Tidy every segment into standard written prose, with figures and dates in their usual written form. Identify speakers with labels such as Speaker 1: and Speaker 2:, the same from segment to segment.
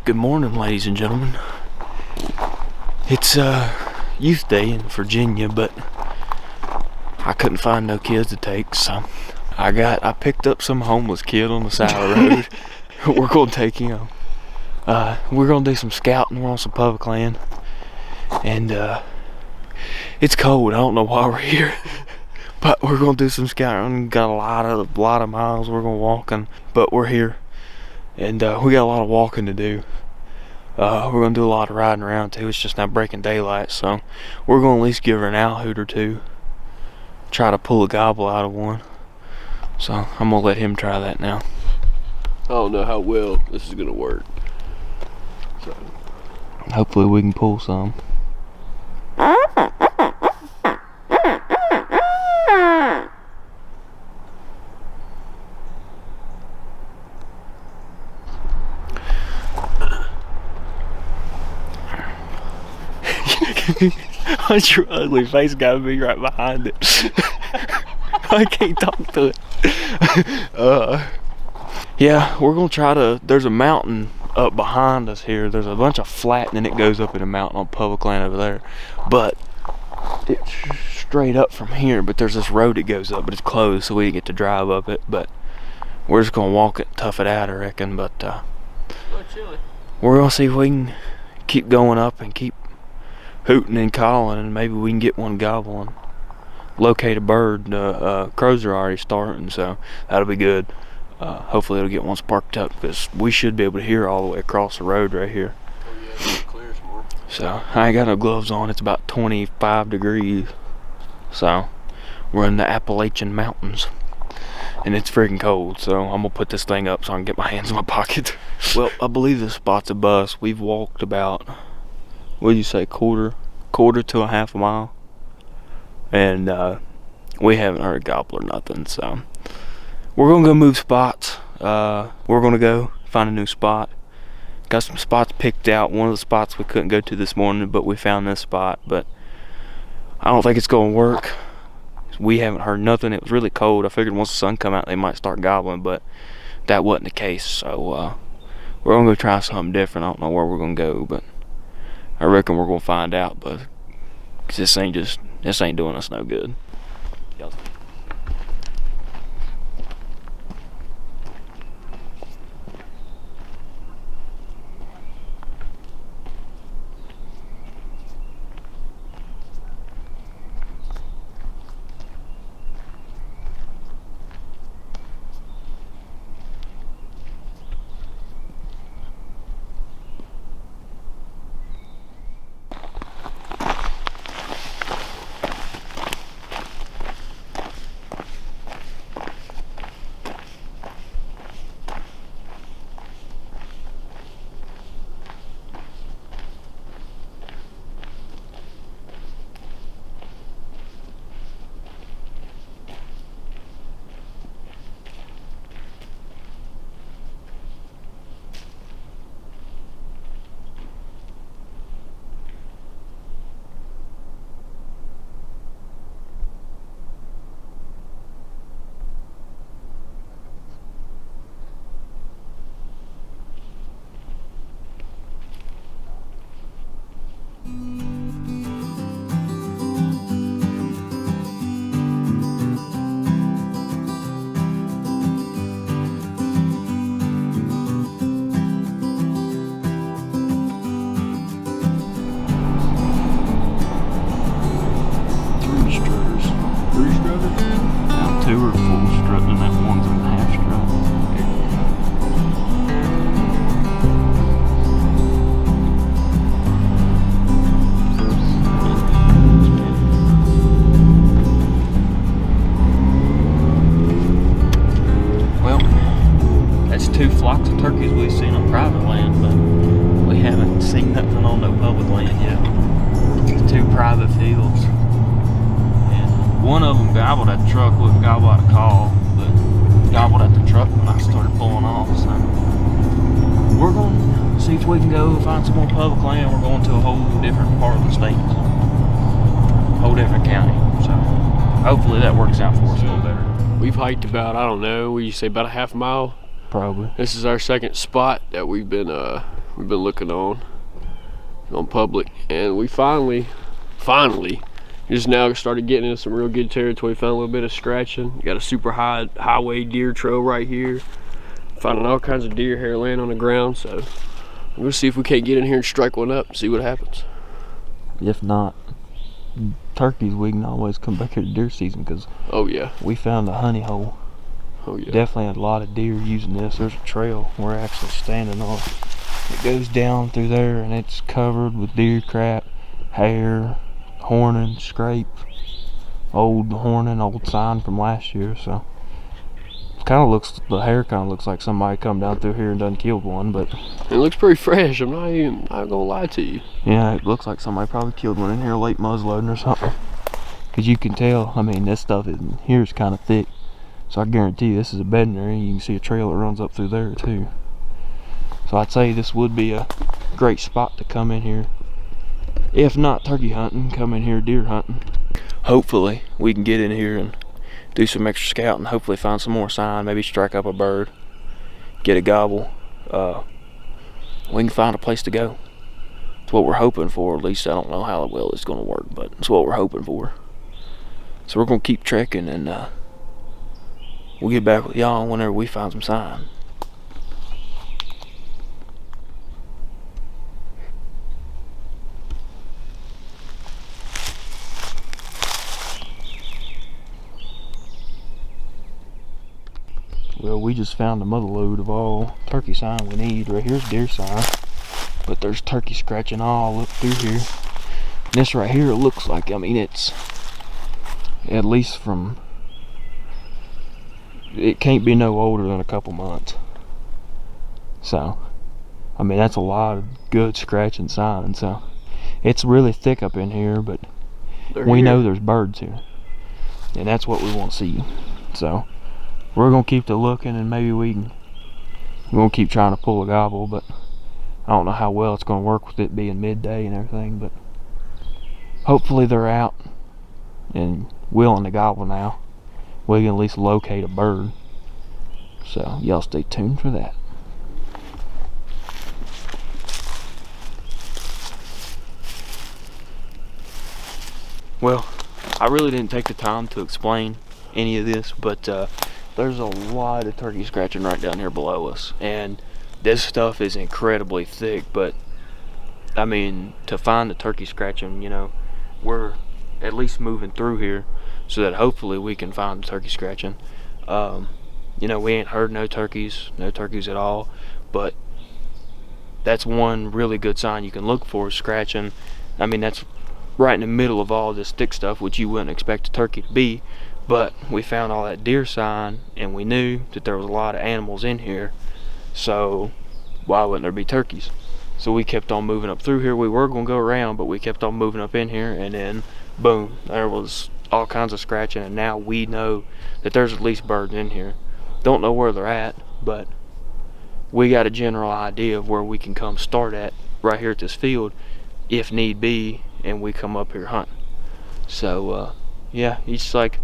Speaker 1: Good morning, ladies and gentlemen. It's youth day in Virginia, but I couldn't find no kids to take, so I picked up some homeless kid on the side of the road. We're gonna take him. We're gonna do some scouting. We're on some public land, and it's cold. I don't know why we're here, but we're gonna do some scouting. Got a lot of miles we're gonna walk, but we're here, and we got a lot of walking to do. We're gonna do a lot of riding around too. It's just not breaking daylight, so we're gonna at least give her an owl hoot or two. Try to pull a gobble out of one. So I'm gonna let him try that now.
Speaker 2: I don't know how well this is gonna work. So
Speaker 1: hopefully we can pull some. What's your ugly face gotta be right behind it? I can't talk to it. Yeah, we're gonna try to. There's a mountain up behind us here. There's a bunch of flat, and then it goes up in a mountain on public land over there. But it's straight up from here. But there's this road that goes up, but it's closed, so we didn't get to drive up it. But we're just gonna walk it, tough it out, I reckon. But we're gonna see if we can keep going up and keep hooting and calling, and maybe we can get one gobbling. Locate a bird. Crows are already starting, so that'll be good. Hopefully it'll get one sparked up, because we should be able to hear all the way across the road right here.
Speaker 2: Oh yeah, it's clear some more.
Speaker 1: So I ain't got no gloves on. It's about 25 degrees. So we're in the Appalachian Mountains, and it's freaking cold. So I'm gonna put this thing up so I can get my hands in my pocket. Well, I believe this spot's a bus. We've walked about, what do you say, quarter to a half a mile, and we haven't heard a gobble or nothing. So we're gonna go move spots. We're gonna go find a new spot. Got some spots picked out. One of the spots we couldn't go to this morning, but we found this spot. But I don't think it's gonna work. We haven't heard nothing. It was really cold. I figured once the sun come out they might start gobbling, but that wasn't the case. So we're gonna go try something different. I don't know where we're gonna go, but I reckon we're gonna find out. But 'cause this ain't doing us no good. Two are full strut and that one's in half strut. Well, that's two flocks of turkeys we've seen on private land, but we haven't seen nothing on no public land yet. It's two private fields. One of them gobbled at the truck, wouldn't gobble at a call, but gobbled at the truck when I started pulling off. So we're going to see if we can go find some more public land. We're going to a whole different part of the state, a whole different county. So hopefully that works out for us a little better.
Speaker 2: We've hiked about, I don't know, we say about a half mile.
Speaker 1: Probably.
Speaker 2: This is our second spot that we've been we've been looking on public, and we finally just now started getting into some real good territory. Found a little bit of scratching. Got a super high highway deer trail right here. Finding all kinds of deer hair laying on the ground, so I'm gonna see if we can't get in here and strike one up and see what happens.
Speaker 1: If not, turkeys, we can always come back here to deer season, because
Speaker 2: oh yeah,
Speaker 1: we found a honey hole.
Speaker 2: Oh yeah,
Speaker 1: definitely a lot of deer using this. There's a trail we're actually standing on. It goes down through there, and it's covered with deer crap, hair, horning, scrape, old horning, old sign from last year. So the hair kind of looks like somebody come down through here and done killed one, but
Speaker 2: it looks pretty fresh. I'm not gonna lie to you.
Speaker 1: Yeah, it looks like somebody probably killed one in here late muzzleloading or something. Cause you can tell, I mean, this stuff in here is kind of thick, so I guarantee you this is a bedding area. You can see a trail that runs up through there too. So I'd say this would be a great spot to come in here. If not turkey hunting, come in here deer hunting. Hopefully we can get in here and do some extra scouting, hopefully find some more sign, maybe strike up a bird, get a gobble. We can find a place to go. It's what we're hoping for. At least I don't know how well it's going to work, but it's what we're hoping for. So we're going to keep trekking, and we'll get back with y'all whenever we find some sign. Well, we just found a mother load of all turkey sign we need. Right here's deer sign, but there's turkey scratching all up through here. And this right here, it looks like, I mean, it's at least from, it can't be no older than a couple months. So, I mean, that's a lot of good scratching sign. So, it's really thick up in here, but we know there's birds here, and that's what we want to see. So, we're gonna keep to looking, and maybe we're gonna keep trying to pull a gobble, but I don't know how well it's gonna work with it being midday and everything. But hopefully they're out and willing to gobble now. We can at least locate a bird. So y'all stay tuned for that. Well, I really didn't take the time to explain any of this, but there's a lot of turkey scratching right down here below us, and this stuff is incredibly thick. But I mean, to find the turkey scratching, you know, we're at least moving through here so that hopefully we can find the turkey scratching. You know, we ain't heard no turkeys at all, but that's one really good sign you can look for, scratching. I mean, that's right in the middle of all this thick stuff, which you wouldn't expect a turkey to be. But we found all that deer sign, and we knew that there was a lot of animals in here, so why wouldn't there be turkeys? So we kept on moving up through here. We were going to go around, but we kept on moving up in here, and then boom, there was all kinds of scratching, and now we know that there's at least birds in here. Don't know where they're at, but we got a general idea of where we can come start at right here at this field if need be, and we come up here hunting. So yeah, it's like,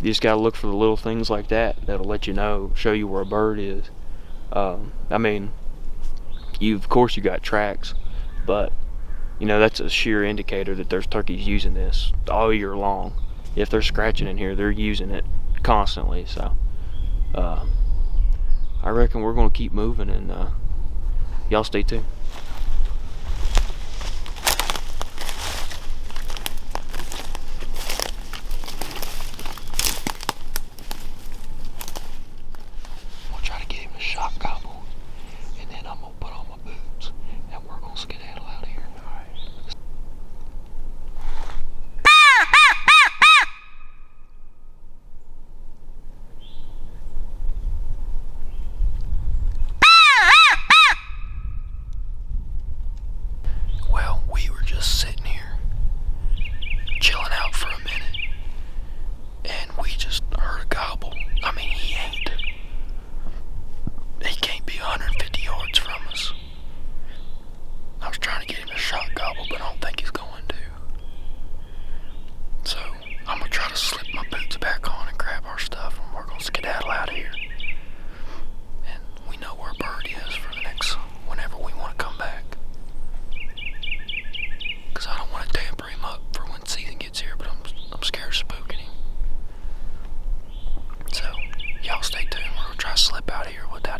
Speaker 1: you just gotta look for the little things like that that'll let you know, show you where a bird is. I mean, of course you got tracks, but you know, that's a sheer indicator that there's turkeys using this all year long. If they're scratching in here, they're using it constantly. So I reckon we're gonna keep moving, and y'all stay tuned.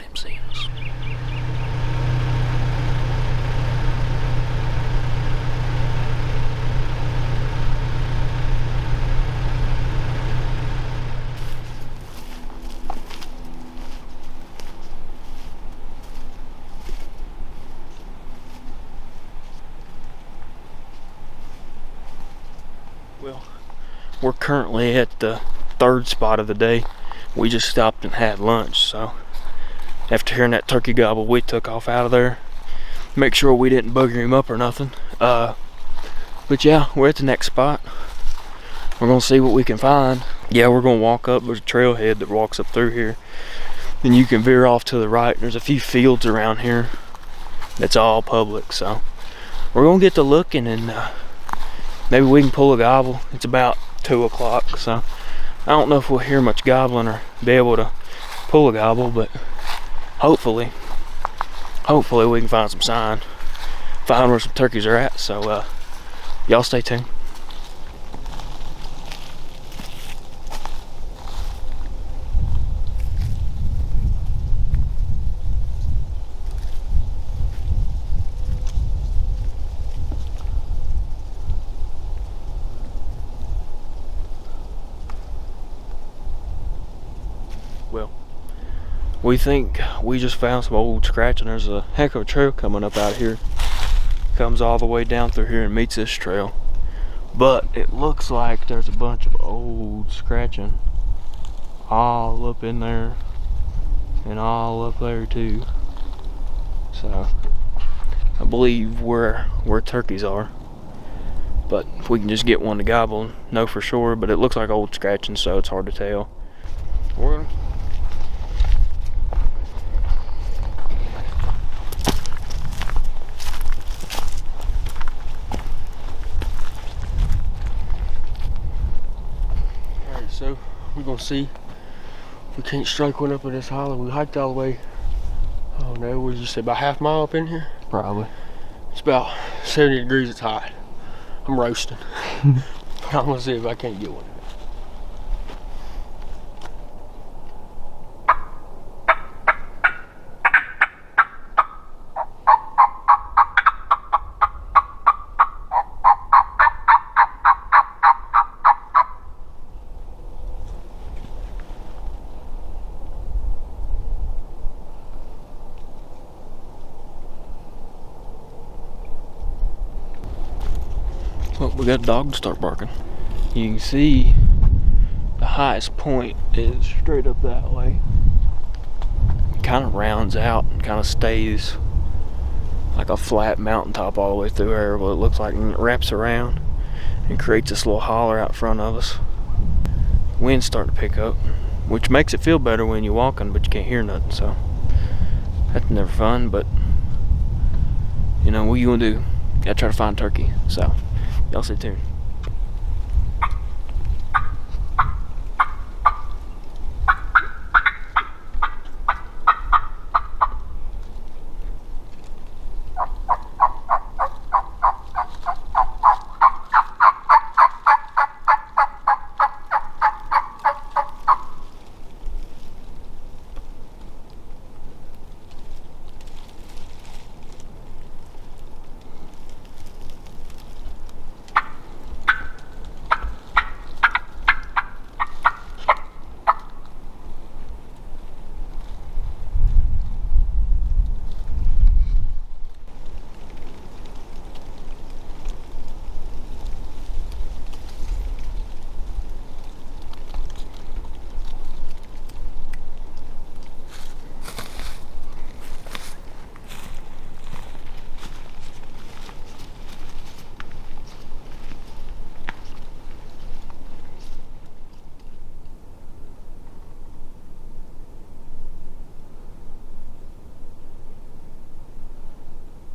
Speaker 1: them seeing us. Well, we're currently at the third spot of the day. We just stopped and had lunch, so after hearing that turkey gobble, we took off out of there. Make sure we didn't bugger him up or nothing. But yeah, we're at the next spot. We're gonna see what we can find. Yeah, we're gonna walk up. There's a trailhead that walks up through here. Then you can veer off to the right. There's a few fields around here that's all public, so we're gonna get to looking and maybe we can pull a gobble. It's about 2 o'clock, so I don't know if we'll hear much gobbling or be able to pull a gobble, but hopefully we can find some sign, find where some turkeys are at. So y'all stay tuned. Well, we think we just found some old scratching. There's a heck of a trail coming up out here. Comes all the way down through here and meets this trail. But it looks like there's a bunch of old scratching all up in there and all up there too. So I believe where turkeys are. But if we can just get one to gobble, know for sure. But it looks like old scratching, so it's hard to tell. We're gonna So we're gonna see if we can't strike one up in this hollow. We hiked all the way, oh no, what did you say, about half mile up in here? Probably. It's about 70 degrees, it's hot. I'm roasting. I'm gonna see if I can't get one. Well, we got a dog to start barking. You can see the highest point is straight up that way. It kind of rounds out and kind of stays like a flat mountaintop all the way through there. Well, it looks like, and it wraps around and creates this little holler out front of us. Wind's starting to pick up, which makes it feel better when you're walking, but you can't hear nothing, so that's never fun. But you know what you gonna do? Gotta try to find turkey. So y'all stay tuned.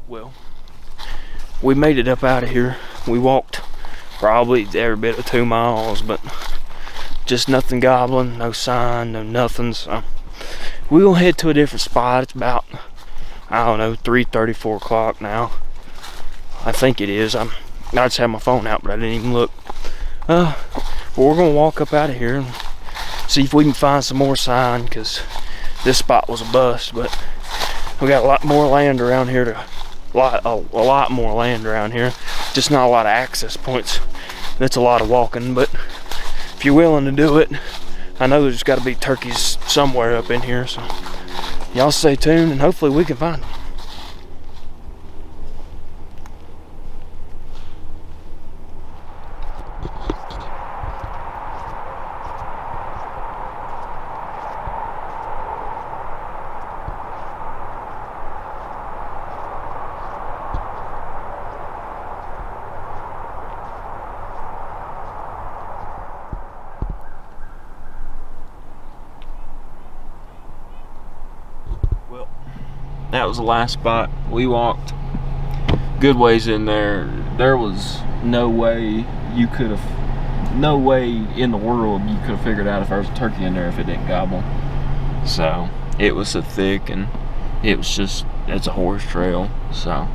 Speaker 1: Well, we made it up out of here. We walked probably every bit of 2 miles, but just nothing gobbling, no sign, no nothing. So we're gonna head to a different spot. It's about, I don't know, 3:30, 4 o'clock now. I think it is. I just had my phone out, but I didn't even look. But we're gonna walk up out of here and see if we can find some more sign, because this spot was a bust, but we got a lot more land around here a lot more land around here. Just not a lot of access points. That's a lot of walking, but if you're willing to do it, I know there's got to be turkeys somewhere up in here, so y'all stay tuned and hopefully we can find them. Well, that was the last spot. We walked good ways in there. There was no way you could have, no way in the world you could have figured out if there was a turkey in there if it didn't gobble. So it was so thick, and it was just, it's a horse trail. So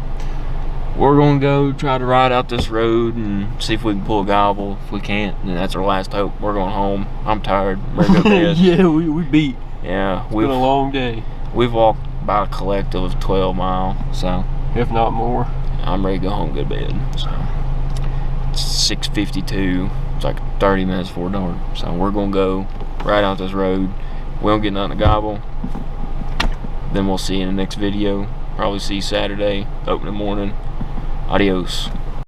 Speaker 1: we're gonna go try to ride out this road and see if we can pull a gobble. If we can't, then that's our last hope. We're going home. I'm tired. I'm ready to go to bed.
Speaker 2: Yeah, we beat.
Speaker 1: Yeah,
Speaker 2: It's been a long day.
Speaker 1: We've walked about a collective of 12 miles, so
Speaker 2: If not more.
Speaker 1: I'm ready to go home, go to bed. So it's 6:52. It's like 30 minutes before dark. So we're gonna go right out this road. We don't get nothing to gobble. Then we'll see you in the next video. Probably see you Saturday, opening morning. Adios.